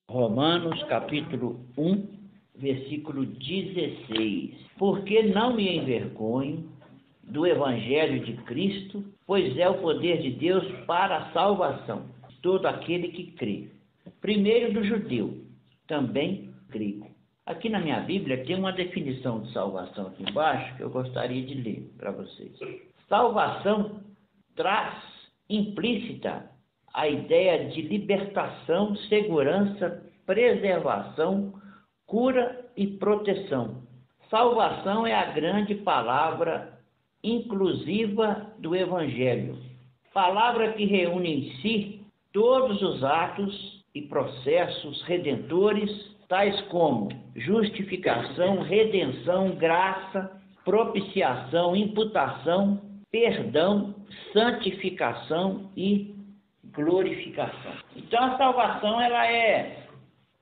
Romanos capítulo 1, versículo 16. Porque não me envergonho do Evangelho de Cristo, pois é o poder de Deus para a salvação de todo aquele que crê. Primeiro do judeu, também grego. Aqui na minha Bíblia tem uma definição de salvação aqui embaixo que eu gostaria de ler para vocês. Salvação traz implícita a ideia de libertação, segurança, preservação, cura e proteção. Salvação é a grande palavra inclusiva do Evangelho. Palavra que reúne em si todos os atos e processos redentores, tais como justificação, redenção, graça, propiciação, imputação, perdão, santificação e glorificação. Então a salvação ela é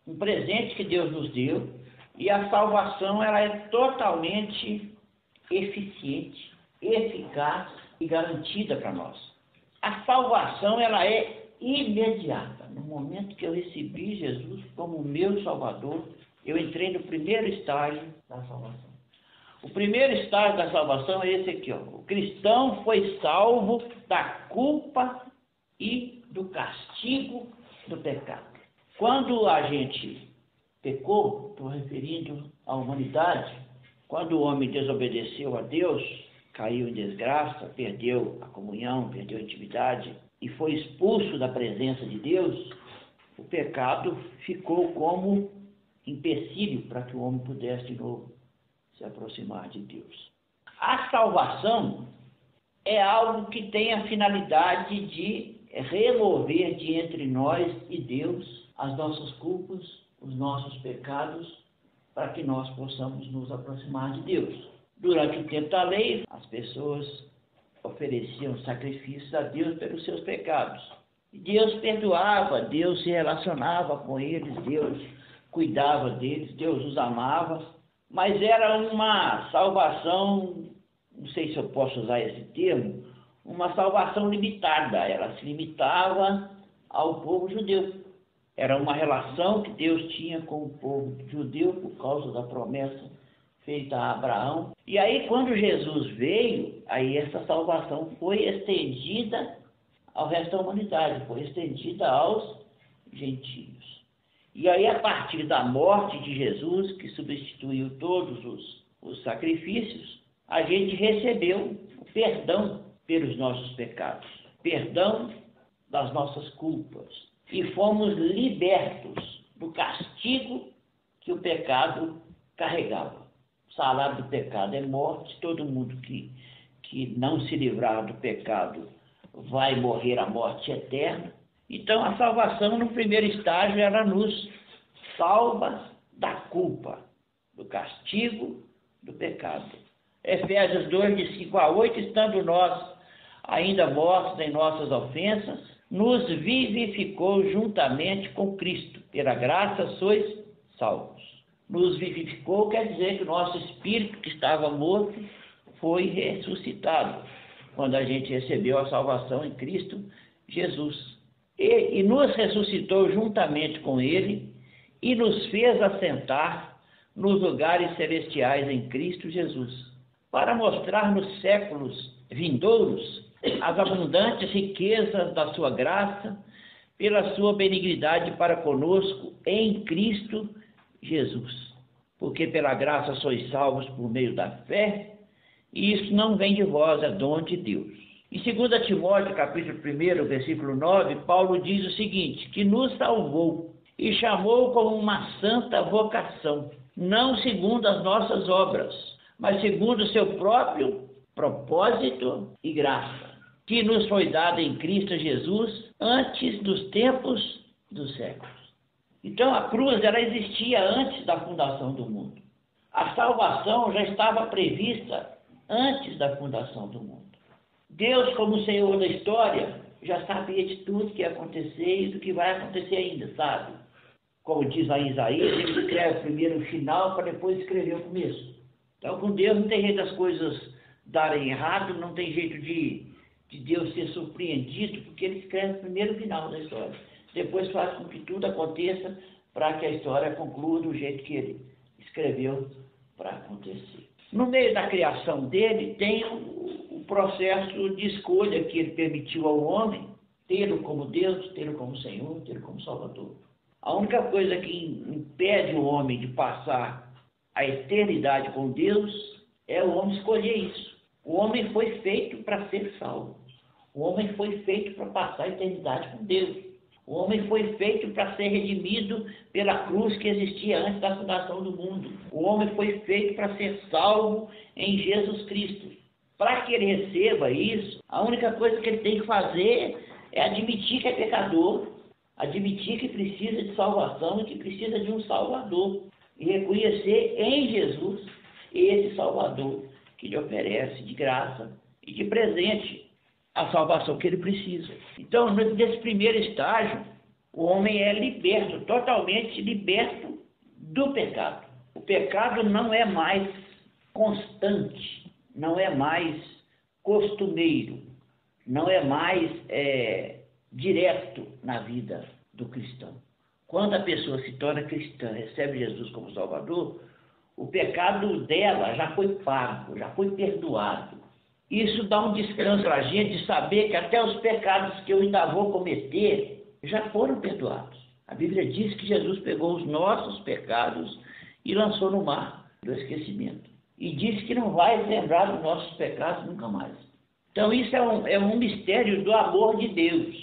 um presente que Deus nos deu e a salvação ela é totalmente eficiente, eficaz e garantida para nós. A salvação ela é imediata. No momento que eu recebi Jesus como meu Salvador, eu entrei no primeiro estágio da salvação. O primeiro estágio da salvação é esse aqui, ó. O cristão foi salvo da culpa e do castigo do pecado. Quando a gente pecou, estou referindo à humanidade, quando o homem desobedeceu a Deus, caiu em desgraça, perdeu a comunhão, perdeu a intimidade e foi expulso da presença de Deus, o pecado ficou como empecilho para que o homem pudesse de novo se aproximar de Deus. A salvação é algo que tem a finalidade de remover de entre nós e Deus as nossas culpas, os nossos pecados, para que nós possamos nos aproximar de Deus. Durante o tempo da lei, as pessoas ofereciam sacrifícios a Deus pelos seus pecados. E Deus perdoava, Deus se relacionava com eles, Deus cuidava deles, Deus os amava, mas era uma salvação, não sei se eu posso usar esse termo, uma salvação limitada. Ela se limitava ao povo judeu. Era uma relação que Deus tinha com o povo judeu por causa da promessa feita a Abraão. E aí, quando Jesus veio, aí essa salvação foi estendida ao resto da humanidade, foi estendida aos gentios. E aí, a partir da morte de Jesus, que substituiu todos os sacrifícios, a gente recebeu o perdão pelos nossos pecados, perdão das nossas culpas, e fomos libertos do castigo que o pecado carregava. O salário do pecado é morte, todo mundo que não se livrar do pecado vai morrer a morte eterna. Então a salvação no primeiro estágio ela nos salva da culpa, do castigo, do pecado. Efésios 2, de 5 a 8, estando nós ainda mortos em nossas ofensas, nos vivificou juntamente com Cristo. Pela graça sois salvos. Nos vivificou quer dizer que o nosso espírito que estava morto foi ressuscitado quando a gente recebeu a salvação em Cristo Jesus. E nos ressuscitou juntamente com Ele e nos fez assentar nos lugares celestiais em Cristo Jesus, para mostrar nos séculos vindouros as abundantes riquezas da sua graça, pela sua benignidade para conosco em Cristo Jesus. Porque pela graça sois salvos por meio da fé, e isso não vem de vós, é dom de Deus. Em 2 Timóteo, capítulo 1, versículo 9, Paulo diz o seguinte, que nos salvou e chamou com uma santa vocação, não segundo as nossas obras, mas segundo o seu próprio propósito e graça, que nos foi dada em Cristo Jesus antes dos tempos dos séculos. Então a cruz ela existia antes da fundação do mundo. A salvação já estava prevista antes da fundação do mundo. Deus, como Senhor da história, já sabia de tudo que ia acontecer e do que vai acontecer ainda, sabe? Como diz lá em Isaías, ele escreve primeiro o final para depois escrever o começo. Então com Deus não tem jeito das coisas darem errado, não tem jeito de Deus ser surpreendido, porque ele escreve primeiro o final da história. Depois faz com que tudo aconteça para que a história conclua do jeito que ele escreveu para acontecer. No meio da criação dele, tem o processo de escolha que ele permitiu ao homem, tê-lo como Deus, tê-lo como Senhor, tê-lo como Salvador. A única coisa que impede o homem de passar a eternidade com Deus é o homem escolher isso. O homem foi feito para ser salvo. O homem foi feito para passar a eternidade com Deus. O homem foi feito para ser redimido pela cruz que existia antes da fundação do mundo. O homem foi feito para ser salvo em Jesus Cristo. Para que ele receba isso, a única coisa que ele tem que fazer é admitir que é pecador, admitir que precisa de salvação e que precisa de um Salvador. E reconhecer em Jesus esse Salvador que lhe oferece de graça e de presente a salvação que ele precisa. Então, nesse primeiro estágio, o homem é liberto, totalmente liberto do pecado. O pecado não é mais constante, não é mais costumeiro, não é mais direto na vida do cristão. Quando a pessoa se torna cristã, recebe Jesus como Salvador, o pecado dela já foi pago, já foi perdoado. Isso dá um descanso para a gente de saber que até os pecados que eu ainda vou cometer já foram perdoados. A Bíblia diz que Jesus pegou os nossos pecados e lançou no mar do esquecimento. E diz que não vai lembrar dos nossos pecados nunca mais. Então isso é um mistério do amor de Deus,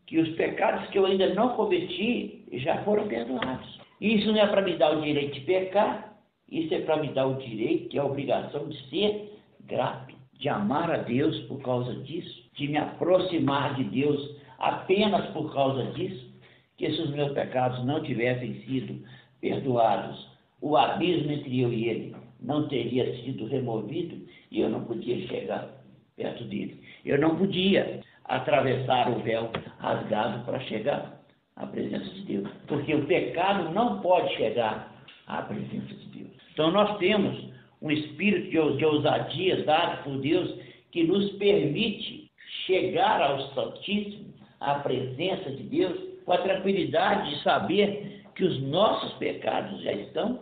que os pecados que eu ainda não cometi já foram perdoados. Isso não é para me dar o direito de pecar, isso é para me dar o direito e a obrigação de ser grato, de amar a Deus por causa disso, de me aproximar de Deus apenas por causa disso, que se os meus pecados não tivessem sido perdoados, o abismo entre eu e ele não teria sido removido e eu não podia chegar perto dele. Eu não podia atravessar o véu rasgado para chegar à presença de Deus, porque o pecado não pode chegar à presença de Deus. Então nós temos um espírito de ousadia dado por Deus que nos permite chegar ao Santíssimo, à presença de Deus, com a tranquilidade de saber que os nossos pecados já estão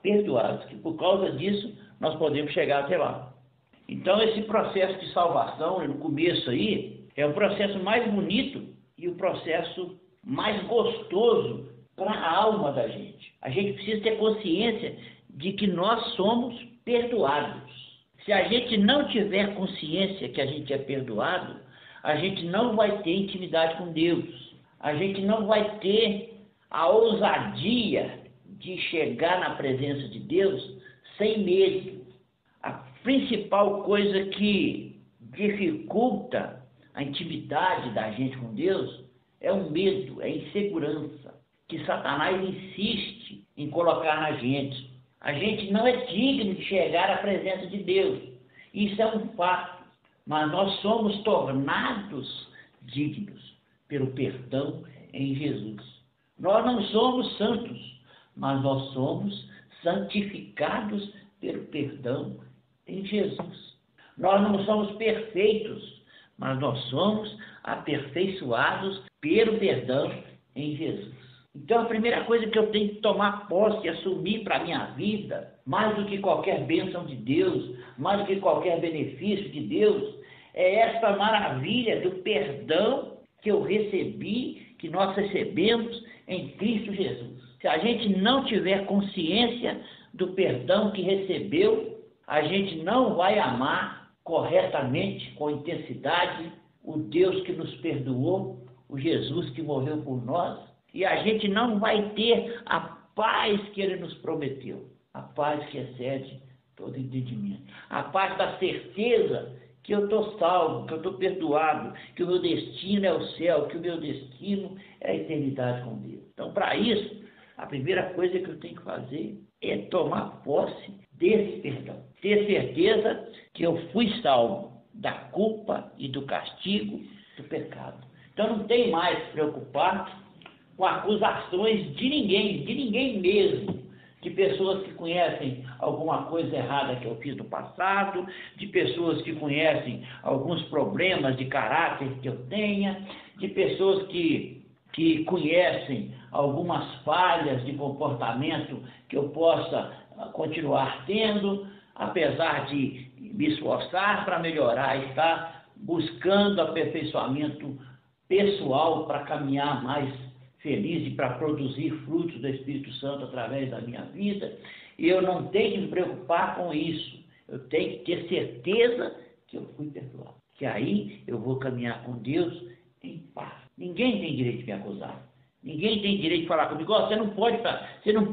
perdoados, que por causa disso nós podemos chegar até lá. Então esse processo de salvação, no começo aí, é o processo mais bonito e o processo mais gostoso para a alma da gente. A gente precisa ter consciência de que nós somos perdoados. Se a gente não tiver consciência que a gente é perdoado, a gente não vai ter intimidade com Deus. A gente não vai ter a ousadia de chegar na presença de Deus sem medo. A principal coisa que dificulta a intimidade da gente com Deus é o medo, é a insegurança, que Satanás insiste em colocar na gente. A gente não é digno de chegar à presença de Deus. Isso é um fato. Mas nós somos tornados dignos pelo perdão em Jesus. Nós não somos santos, mas nós somos santificados pelo perdão em Jesus. Nós não somos perfeitos, mas nós somos aperfeiçoados pelo perdão em Jesus. Então a primeira coisa que eu tenho que tomar posse e assumir para a minha vida, mais do que qualquer bênção de Deus, mais do que qualquer benefício de Deus, é essa maravilha do perdão que eu recebi, que nós recebemos em Cristo Jesus. Se a gente não tiver consciência do perdão que recebeu, a gente não vai amar corretamente, com intensidade, o Deus que nos perdoou, o Jesus que morreu por nós, e a gente não vai ter a paz que Ele nos prometeu, a paz que excede todo entendimento, a paz da certeza que eu estou salvo, que eu estou perdoado, que o meu destino é o céu, que o meu destino é a eternidade com Deus. Então, para isso, a primeira coisa que eu tenho que fazer é tomar posse desse perdão, ter certeza que eu fui salvo da culpa e do castigo do pecado. Então, não tem mais que se preocupar com acusações de ninguém mesmo, de pessoas que conhecem alguma coisa errada que eu fiz no passado, de pessoas que conhecem alguns problemas de caráter que eu tenha, de pessoas que que conhecem algumas falhas de comportamento que eu possa continuar tendo, apesar de me esforçar para melhorar, estar buscando aperfeiçoamento pessoal para caminhar mais feliz e para produzir frutos do Espírito Santo através da minha vida. E eu não tenho que me preocupar com isso. Eu tenho que ter certeza que eu fui perdoado. Que aí eu vou caminhar com Deus em paz. Ninguém tem direito de me acusar. Ninguém tem direito de falar comigo, você não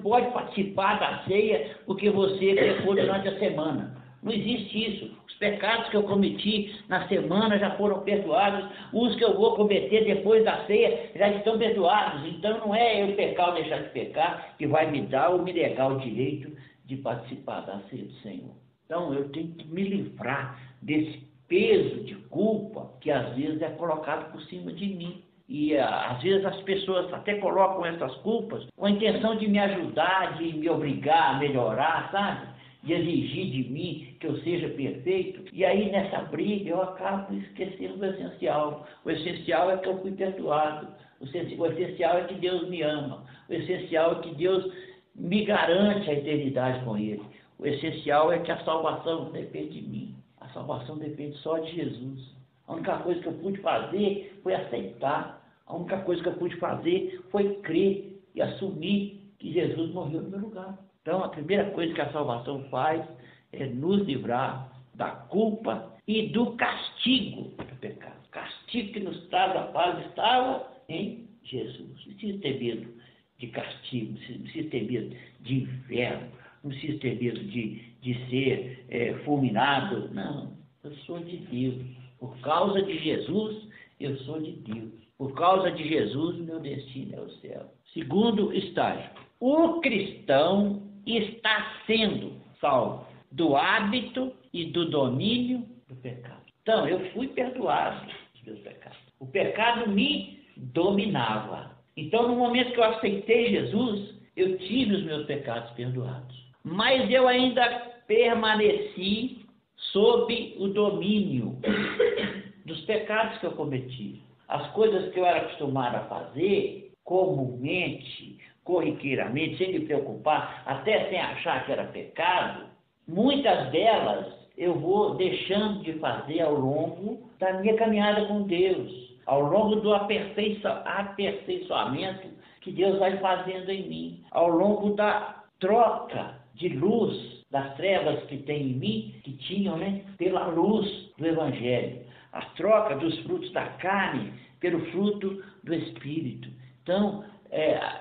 pode participar da ceia porque você pecou durante a semana. Não existe isso. Os pecados que eu cometi na semana já foram perdoados. Os que eu vou cometer depois da ceia já estão perdoados. Então não é eu pecar ou deixar de pecar que vai me dar ou me negar o direito de participar da ceia do Senhor. Então eu tenho que me livrar desse peso de culpa que às vezes é colocado por cima de mim. E às vezes as pessoas até colocam essas culpas com a intenção de me ajudar, de me obrigar a melhorar, sabe? De exigir de mim que eu seja perfeito. E aí nessa briga eu acabo esquecendo o essencial. O essencial é que eu fui perdoado. O essencial é que Deus me ama. O essencial é que Deus me garante a eternidade com Ele. O essencial é que a salvação não depende de mim. A salvação depende só de Jesus. A única coisa que eu pude fazer foi aceitar. A única coisa que eu pude fazer foi crer e assumir que Jesus morreu no meu lugar. Então, a primeira coisa que a salvação faz é nos livrar da culpa e do castigo do pecado. O castigo que nos traz a paz estava em Jesus. Não precisa ter medo de castigo, não precisa ter medo de inferno, não precisa ter medo de ser fulminado. Não, eu sou de Deus. Por causa de Jesus, eu sou de Deus. Por causa de Jesus, meu destino é o céu. Segundo estágio. O cristão está sendo salvo do hábito e do domínio do pecado. Então, eu fui perdoado dos meus pecados. O pecado me dominava. Então, no momento que eu aceitei Jesus, eu tive os meus pecados perdoados. Mas eu ainda permaneci sob o domínio dos pecados que eu cometi. As coisas que eu era acostumado a fazer, comumente, corriqueiramente, sem me preocupar, até sem achar que era pecado, muitas delas eu vou deixando de fazer ao longo da minha caminhada com Deus, ao longo do aperfeiçoamento que Deus vai fazendo em mim, ao longo da troca de luz das trevas que tem em mim, que tinham, pela luz do Evangelho. A troca dos frutos da carne pelo fruto do Espírito. Então,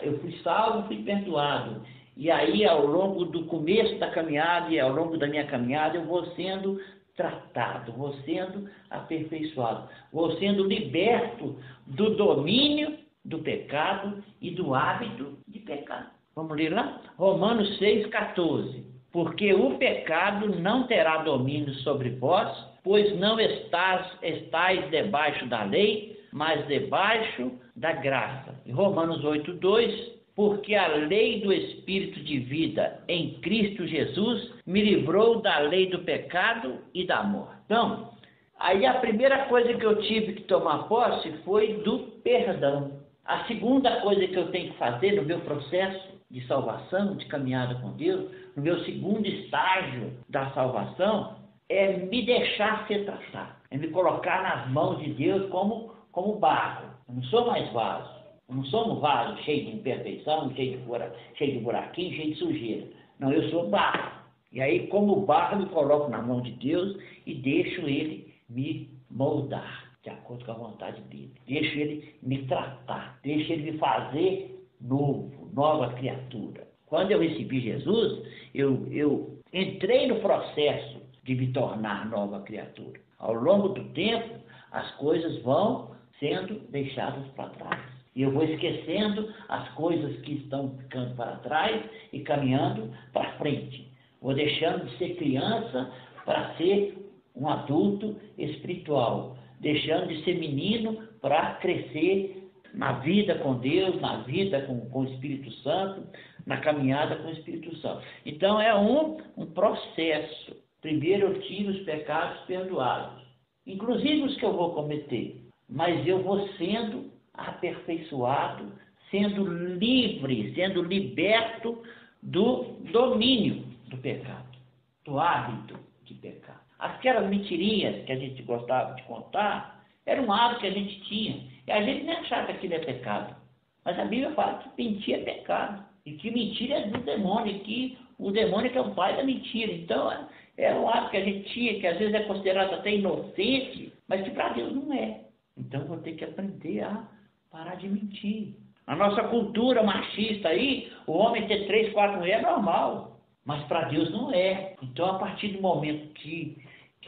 eu fui salvo, fui perdoado. E aí, ao longo do começo da caminhada e ao longo da minha caminhada, eu vou sendo tratado, vou sendo aperfeiçoado, vou sendo liberto do domínio do pecado e do hábito de pecar. Vamos ler lá? Romanos 6,14. Porque o pecado não terá domínio sobre vós, pois não estáis debaixo da lei, mas debaixo da graça. Em Romanos 8,2, porque a lei do Espírito de vida em Cristo Jesus me livrou da lei do pecado e da morte. Então, aí a primeira coisa que eu tive que tomar posse foi do perdão. A segunda coisa que eu tenho que fazer no meu processo de salvação, de caminhada com Deus, no meu segundo estágio da salvação, é me deixar ser tratado, é me colocar nas mãos de Deus como barro. Eu não sou mais vaso, eu não sou um vaso cheio de imperfeição, cheio de buraquinho, cheio de sujeira. Não, eu sou barro. E aí, como barro, me coloco na mão de Deus e deixo Ele me moldar, de acordo com a vontade dEle. Deixo Ele me tratar, deixo Ele me fazer novo, nova criatura. Quando eu recebi Jesus, eu entrei no processo de me tornar nova criatura. Ao longo do tempo, as coisas vão sendo deixadas para trás. E eu vou esquecendo as coisas que estão ficando para trás e caminhando para frente. Vou deixando de ser criança para ser um adulto espiritual. Deixando de ser menino para crescer na vida com Deus, na vida com o Espírito Santo, na caminhada com o Espírito Santo. Então é um processo. Primeiro eu tive os pecados perdoados, inclusive os que eu vou cometer, mas eu vou sendo aperfeiçoado, sendo livre, sendo liberto do domínio do pecado, do hábito de pecar. Aquelas mentirinhas que a gente gostava de contar, era um hábito que a gente tinha. E a gente nem achava que aquilo é pecado. Mas a Bíblia fala que mentir é pecado. E que mentira é do demônio. E que o demônio que é o pai da mentira. Então, era um hábito que a gente tinha, que às vezes é considerado até inocente, mas que para Deus não é. Então, vou ter que aprender a parar de mentir. A nossa cultura machista aí, o homem ter 3, 4 mulheres é normal. Mas para Deus não é. Então, a partir do momento que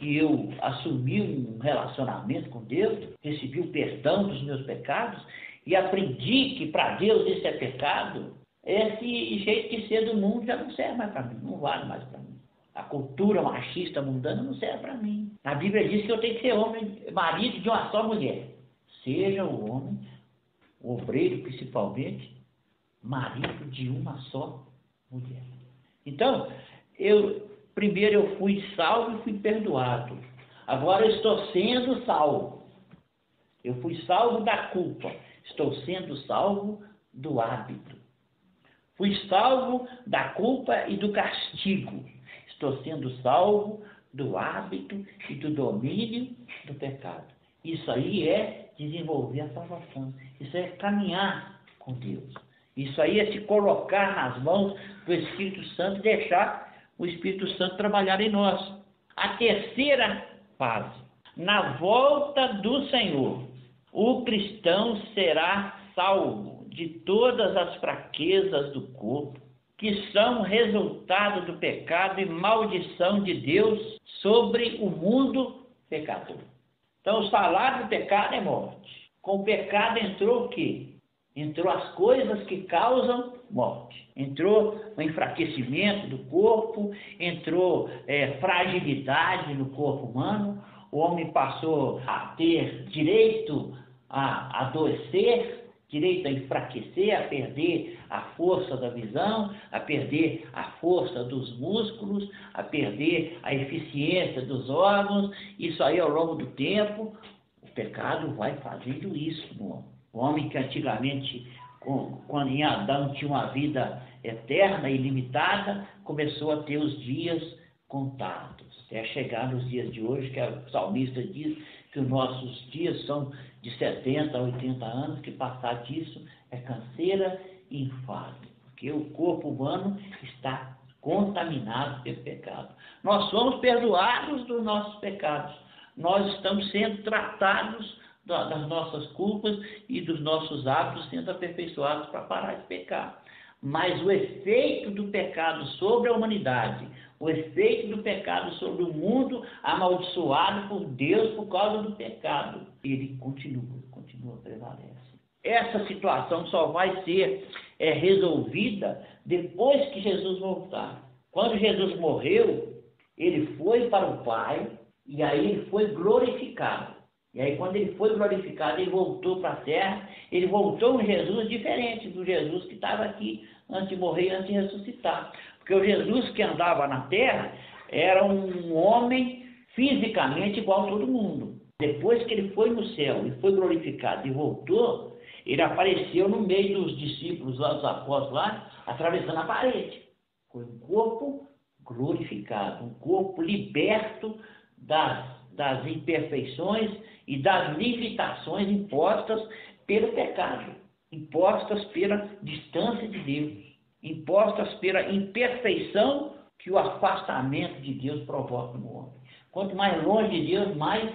eu assumi um relacionamento com Deus, recebi o perdão dos meus pecados e aprendi que para Deus isso é pecado, esse jeito de ser do mundo já não serve mais para mim, não vale mais para mim. A cultura machista mundana não serve para mim. A Bíblia diz que eu tenho que ser homem, marido de uma só mulher. Seja o homem, o obreiro principalmente, marido de uma só mulher. Então, primeiro eu fui salvo e fui perdoado. Agora eu estou sendo salvo. Eu fui salvo da culpa. Estou sendo salvo do hábito. Fui salvo da culpa e do castigo. Estou sendo salvo do hábito e do domínio do pecado. Isso aí é desenvolver a salvação. Isso é caminhar com Deus. Isso aí é se colocar nas mãos do Espírito Santo e deixar o Espírito Santo trabalhar em nós. A terceira fase. Na volta do Senhor, o cristão será salvo de todas as fraquezas do corpo, que são resultado do pecado e maldição de Deus sobre o mundo pecador. Então, o salário do pecado é morte. Com o pecado entrou o quê? Entrou as coisas que causam morte. Entrou o enfraquecimento do corpo, entrou fragilidade no corpo humano. O homem passou a ter direito a adoecer, direito a enfraquecer, a perder a força da visão, a perder a força dos músculos, a perder a eficiência dos órgãos. Isso aí, ao longo do tempo, o pecado vai fazendo isso no homem. O homem que antigamente, quando em Adão tinha uma vida eterna e ilimitada, começou a ter os dias contados. Até chegar nos dias de hoje, que o salmista diz que os nossos dias são de 70 a 80 anos, que passar disso é canseira e enfado, porque o corpo humano está contaminado pelo pecado. Nós somos perdoados dos nossos pecados. Nós estamos sendo tratados das nossas culpas e dos nossos hábitos, sendo aperfeiçoados para parar de pecar. Mas o efeito do pecado sobre a humanidade, o efeito do pecado sobre o mundo amaldiçoado por Deus por causa do pecado, ele continua, prevalece. Essa situação só vai ser resolvida depois que Jesus voltar. Quando Jesus morreu, ele foi para o Pai e aí ele foi glorificado. E aí, quando ele foi glorificado, ele voltou para a terra, ele voltou um Jesus diferente do Jesus que estava aqui antes de morrer e antes de ressuscitar. Porque o Jesus que andava na terra era um homem fisicamente igual a todo mundo. Depois que ele foi no céu e foi glorificado e voltou, ele apareceu no meio dos discípulos lá, dos apóstolos lá, atravessando a parede. Foi um corpo glorificado, um corpo liberto das imperfeições e das limitações impostas pelo pecado, impostas pela distância de Deus, impostas pela imperfeição que o afastamento de Deus provoca no homem. Quanto mais longe de Deus, mais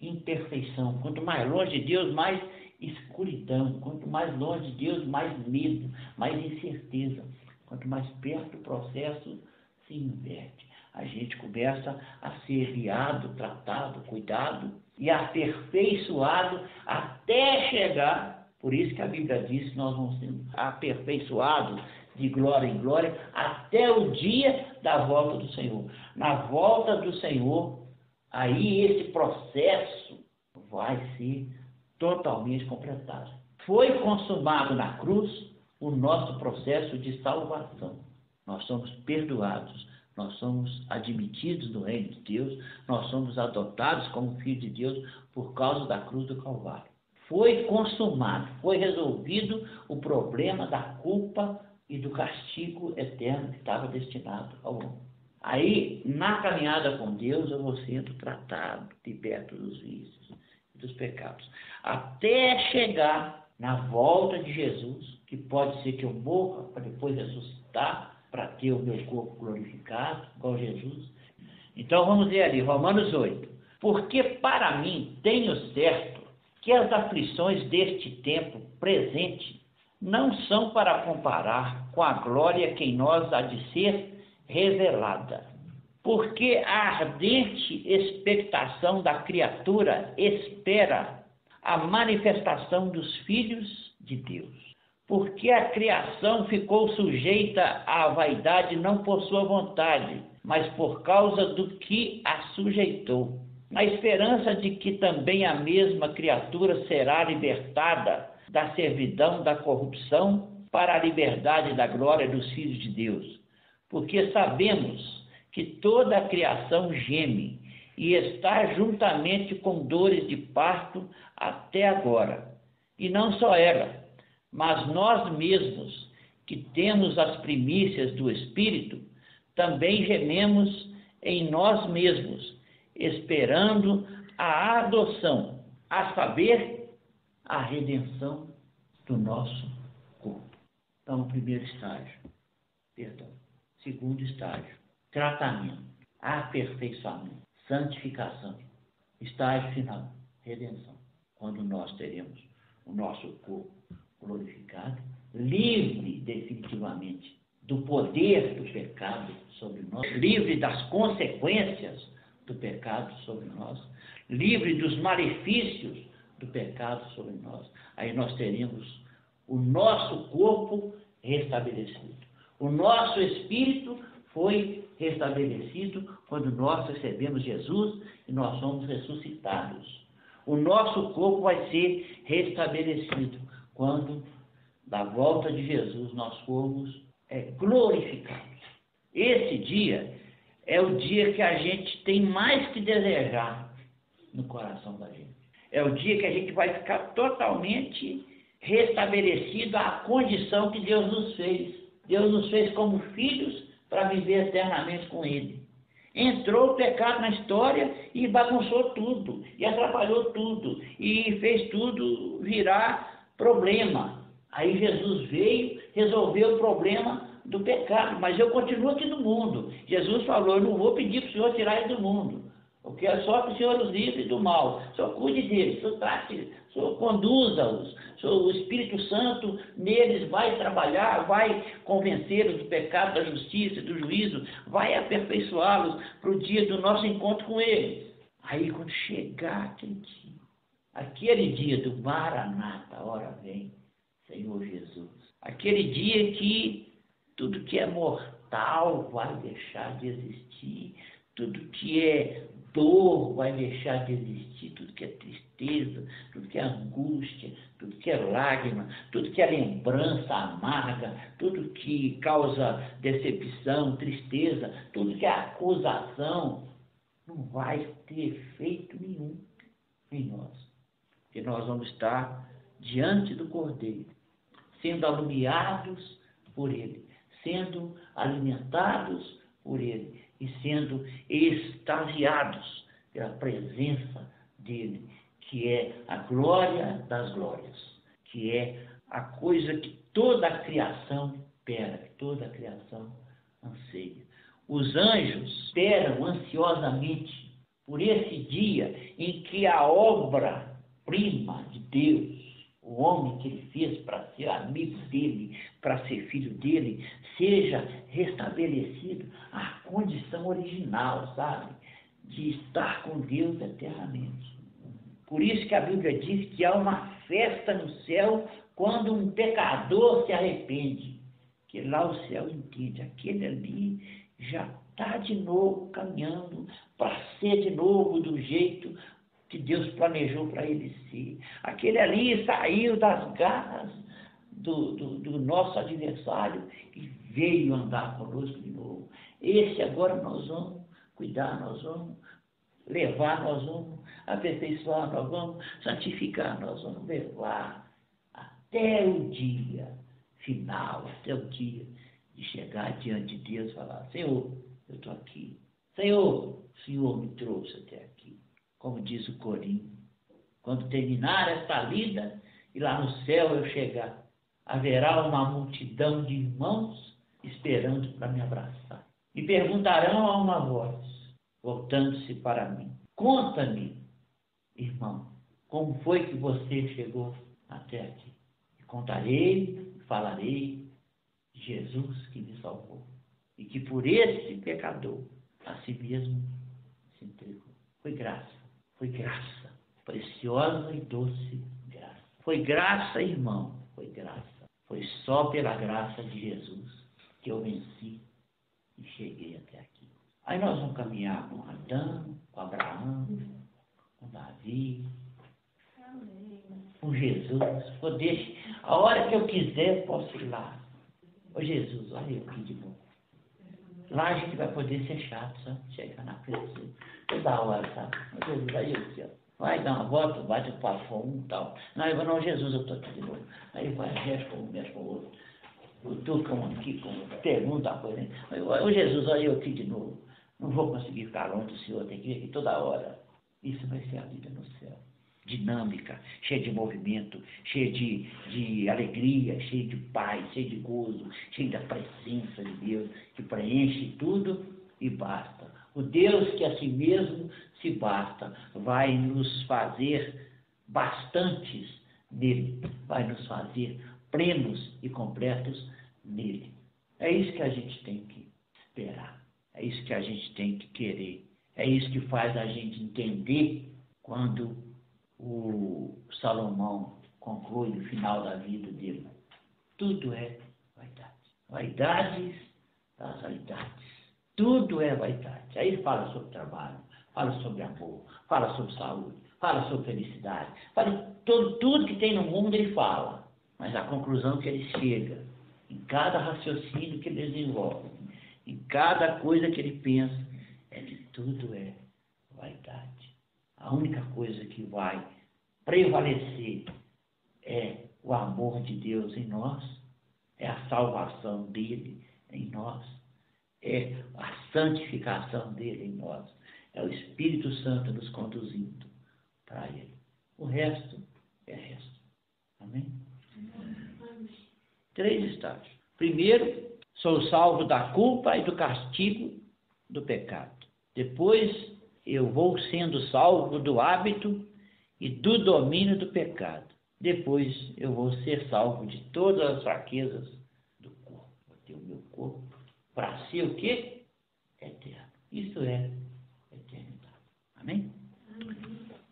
imperfeição. Quanto mais longe de Deus, mais escuridão. Quanto mais longe de Deus, mais medo, mais incerteza. Quanto mais perto o processo se inverte. A gente começa a ser guiado, tratado, cuidado e aperfeiçoado até chegar. Por isso que a Bíblia diz que nós vamos ser aperfeiçoados de glória em glória até o dia da volta do Senhor. Na volta do Senhor, aí esse processo vai ser totalmente completado. Foi consumado na cruz o nosso processo de salvação. Nós somos perdoados. Nós somos admitidos no reino de Deus, nós somos adotados como filhos de Deus por causa da cruz do Calvário. foi consumado, foi resolvido o problema da culpa e do castigo eterno que estava destinado ao homem. Aí, na caminhada com Deus, eu vou sendo tratado, liberto dos vícios e dos pecados, até chegar na volta de Jesus, que pode ser que eu morra para depois ressuscitar, para ter o meu corpo glorificado, igual Jesus. Então vamos ver ali, Romanos 8. Porque para mim tenho certo que as aflições deste tempo presente não são para comparar com a glória que em nós há de ser revelada. Porque a ardente expectação da criatura espera a manifestação dos filhos de Deus. Porque a criação ficou sujeita à vaidade não por sua vontade, mas por causa do que a sujeitou, na esperança de que também a mesma criatura será libertada da servidão da corrupção para a liberdade da glória dos filhos de Deus. Porque sabemos que toda a criação geme e está juntamente com dores de parto até agora. E não só ela, mas nós mesmos, que temos as primícias do Espírito, também gememos em nós mesmos, esperando a adoção, a saber, a redenção do nosso corpo. Então, primeiro estágio, perdão. Segundo estágio, tratamento, aperfeiçoamento, santificação. Estágio final, redenção. Quando nós teremos o nosso corpo glorificado, livre definitivamente do poder do pecado sobre nós, livre das consequências do pecado sobre nós, livre dos malefícios do pecado sobre nós. Aí nós teremos o nosso corpo restabelecido. O nosso espírito foi restabelecido quando nós recebemos Jesus e nós somos ressuscitados. O nosso corpo vai ser restabelecido quando, da volta de Jesus, nós formos glorificados. Esse dia é o dia que a gente tem mais que desejar no coração da gente. É o dia que a gente vai ficar totalmente restabelecido à condição que Deus nos fez. Deus nos fez como filhos para viver eternamente com Ele. Entrou o pecado na história e bagunçou tudo, e atrapalhou tudo, e fez tudo virar problema. Aí Jesus veio, resolveu o problema do pecado, mas eu continuo aqui no mundo. Jesus falou, eu não vou pedir para o Senhor tirar ele do mundo. Eu quero só que o Senhor os livre do mal. O Senhor cuide deles, o Senhor trate, o Senhor conduza-os. O Espírito Santo neles vai trabalhar, vai convencê-los do pecado, da justiça e do juízo, vai aperfeiçoá-los para o dia do nosso encontro com Ele. Aí quando chegar aquele dia do Maranata, a hora vem, Senhor Jesus. Aquele dia que tudo que é mortal vai deixar de existir, tudo que é dor vai deixar de existir, tudo que é tristeza, tudo que é angústia, tudo que é lágrima, tudo que é lembrança amarga, tudo que causa decepção, tristeza, tudo que é acusação, não vai ter efeito nenhum em nós. Porque nós vamos estar diante do Cordeiro, sendo alumiados por Ele, sendo alimentados por Ele e sendo extasiados pela presença dEle, que é a glória das glórias, que é a coisa que toda a criação espera, que toda a criação anseia. Os anjos esperam ansiosamente por esse dia em que a obra-prima de Deus, o homem que Ele fez para ser amigo dEle, para ser filho dEle, seja restabelecido à condição original, sabe? De estar com Deus eternamente. Por isso que a Bíblia diz que há uma festa no céu quando um pecador se arrepende. Que lá o céu entende, aquele ali já está de novo caminhando para ser de novo do jeito que Deus planejou para ele ser. Aquele ali saiu das garras do nosso adversário e veio andar conosco de novo. Esse agora nós vamos cuidar, nós vamos levar, nós vamos aperfeiçoar, nós vamos santificar, nós vamos levar até o dia final, até o dia de chegar diante de Deus e falar: Senhor, eu estou aqui. Senhor, o Senhor me trouxe até aqui. Como diz o corinho, quando terminar esta lida e lá no céu eu chegar, haverá uma multidão de irmãos esperando para me abraçar. E perguntarão a uma voz, voltando-se para mim: conta-me, irmão, como foi que você chegou até aqui? E contarei, falarei de Jesus que me salvou e que por esse pecador a si mesmo se entregou. Foi graça, preciosa e doce graça. Foi graça, irmão, foi graça. Foi só pela graça de Jesus que eu venci e cheguei até aqui. Aí nós vamos caminhar com Adão, com Abraão, com Davi, com Jesus. Poder, a hora que eu quiser, posso ir lá. Ô Jesus, olha eu aqui de novo. Lá a gente vai poder ser chato, sabe? Chegar na frente toda hora, sabe? Ô Jesus, aí eu aqui, ó. Vai dar uma volta, bate o papo e tal. Não, eu vou, não, Jesus, eu estou aqui de novo. Aí vai, mexe com um, mexe com o outro. Cutucam aqui, pergunta a coisa. Ô Jesus, olha eu aqui de novo. Não vou conseguir ficar longe do Senhor, tem que vir aqui toda hora. Isso vai ser a vida no céu. Dinâmica, cheia de movimento, cheia de alegria, cheia de paz, cheia de gozo, cheia da presença de Deus, que preenche tudo e basta. O Deus que a si mesmo se basta, vai nos fazer bastantes nele, vai nos fazer plenos e completos nele. É isso que a gente tem que esperar, é isso que a gente tem que querer, é isso que faz a gente entender quando o Salomão conclui no final da vida dele: tudo é vaidade. Vaidades das vaidades. Tudo é vaidade. Aí ele fala sobre trabalho, fala sobre amor, fala sobre saúde, fala sobre felicidade, fala tudo que tem no mundo ele fala. Mas a conclusão que ele chega, em cada raciocínio que ele desenvolve, em cada coisa que ele pensa, é que tudo é vaidade. A única coisa que vai prevalecer é o amor de Deus em nós, é a salvação dele em nós, é a santificação dele em nós, é o Espírito Santo nos conduzindo para ele. O resto é resto. Amém? 3 estágios. Primeiro, sou salvo da culpa e do castigo do pecado. Depois, eu vou sendo salvo do hábito e do domínio do pecado. Depois, eu vou ser salvo de todas as fraquezas do corpo. Vou ter o meu corpo para ser o quê? Eterno. Isso é eternidade. Amém?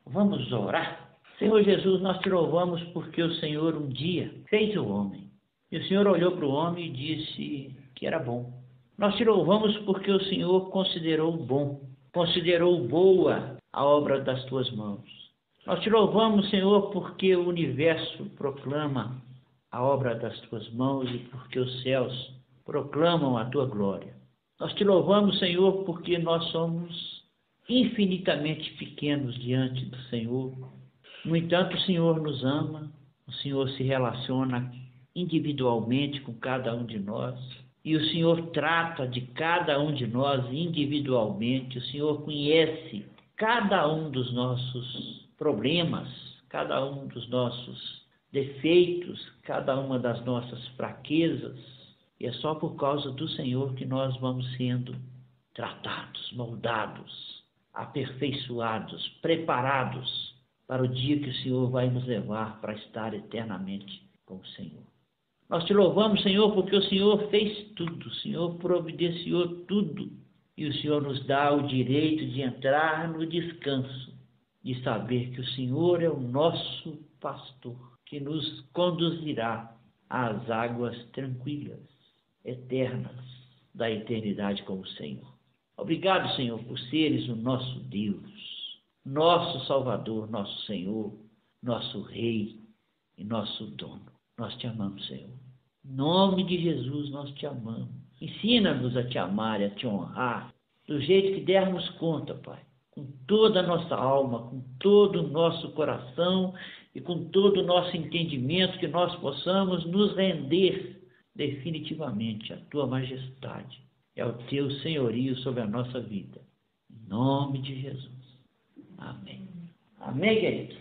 Vamos orar. Senhor Jesus, nós te louvamos porque o Senhor um dia fez o homem. E o Senhor olhou para o homem e disse que era bom. Nós te louvamos porque o Senhor considerou bom, considerou boa a obra das tuas mãos. Nós te louvamos, Senhor, porque o universo proclama a obra das tuas mãos e porque os céus proclamam a tua glória. Nós te louvamos, Senhor, porque nós somos infinitamente pequenos diante do Senhor. No entanto, o Senhor nos ama, o Senhor se relaciona individualmente com cada um de nós, e o Senhor trata de cada um de nós individualmente. O Senhor conhece cada um dos nossos problemas, cada um dos nossos defeitos, cada uma das nossas fraquezas, e é só por causa do Senhor que nós vamos sendo tratados, moldados, aperfeiçoados, preparados para o dia que o Senhor vai nos levar para estar eternamente com o Senhor. Nós te louvamos, Senhor, porque o Senhor fez tudo, o Senhor providenciou tudo, e o Senhor nos dá o direito de entrar no descanso, de saber que o Senhor é o nosso pastor, que nos conduzirá às águas tranquilas, eternas, da eternidade com o Senhor. Obrigado, Senhor, por seres o nosso Deus, nosso Salvador, nosso Senhor, nosso Rei e nosso Dono. Nós te amamos, Senhor. Em nome de Jesus, nós te amamos. Ensina-nos a te amar e a te honrar do jeito que dermos conta, Pai. com toda a nossa alma, com todo o nosso coração e com todo o nosso entendimento, que nós possamos nos render definitivamente à Tua majestade e ao Teu senhorio sobre a nossa vida. Em nome de Jesus. Amém. Amém, queridos?